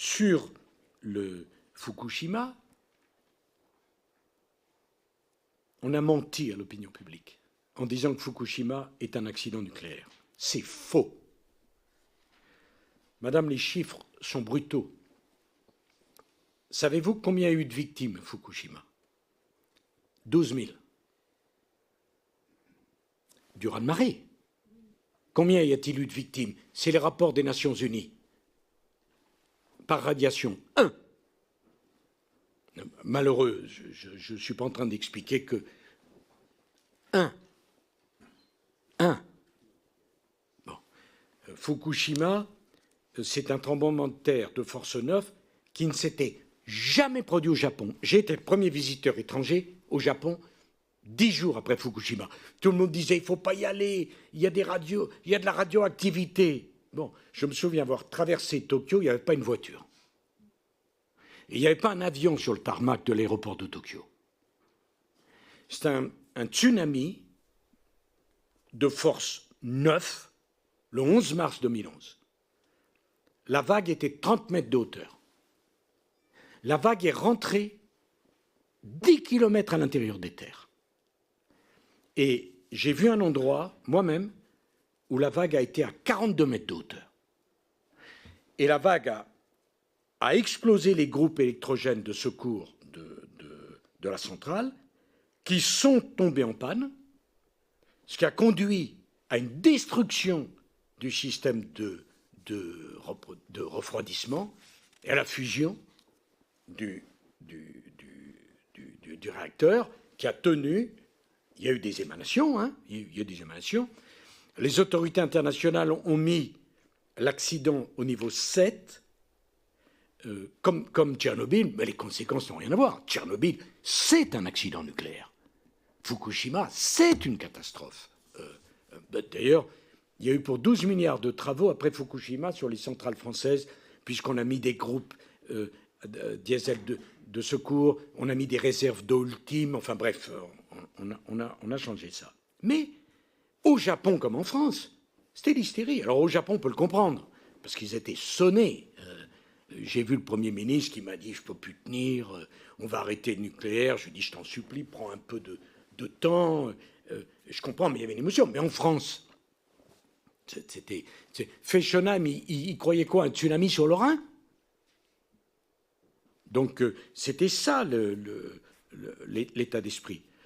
sur le Fukushima, on a menti à l'opinion publique en disant que Fukushima est un accident nucléaire. C'est faux. Madame, les chiffres sont brutaux. Savez-vous combien il y a eu de victimes à Fukushima? 12 000. Du raz-de-marée. Combien y a-t-il eu de victimes? C'est les rapports des Nations Unies. Par radiation, 1. Malheureux, je ne suis pas en train d'expliquer que 1. Bon. Fukushima, c'est un tremblement de terre de force 9 qui ne s'était jamais produit au Japon. J'ai été le premier visiteur étranger au Japon 10 jours après Fukushima. Tout le monde disait il ne faut pas y aller, il y a de la radioactivité. Bon, je me souviens avoir traversé Tokyo, il n'y avait pas une voiture. Et il n'y avait pas un avion sur le tarmac de l'aéroport de Tokyo. C'est un tsunami de force 9, le 11 mars 2011. La vague était 30 mètres de hauteur. La vague est rentrée 10 kilomètres à l'intérieur des terres. Et j'ai vu un endroit, moi-même, où la vague a été à 42 mètres de hauteur. Et la vague a explosé les groupes électrogènes de secours de la centrale, qui sont tombés en panne, ce qui a conduit à une destruction du système de refroidissement et à la fusion du réacteur qui a tenu. Il y a eu des émanations, il y a des émanations. Les autorités internationales ont mis l'accident au niveau 7, comme Tchernobyl, mais les conséquences n'ont rien à voir. Tchernobyl, c'est un accident nucléaire. Fukushima, c'est une catastrophe. D'ailleurs, il y a eu pour 12 milliards de travaux après Fukushima sur les centrales françaises, puisqu'on a mis des groupes diesel de secours, on a mis des réserves d'eau ultime, enfin bref, on a changé ça. Mais au Japon comme en France, c'était l'hystérie. Alors au Japon, on peut le comprendre, parce qu'ils étaient sonnés. J'ai vu le Premier ministre qui m'a dit « je ne peux plus tenir, on va arrêter le nucléaire ». Je lui ai dit « je t'en supplie, prends un peu de temps ». Je comprends, mais il y avait une émotion. Mais en France, c'était... Fessenheim, il croyait quoi? Un tsunami sur le Rhin? Donc c'était ça l'état d'esprit.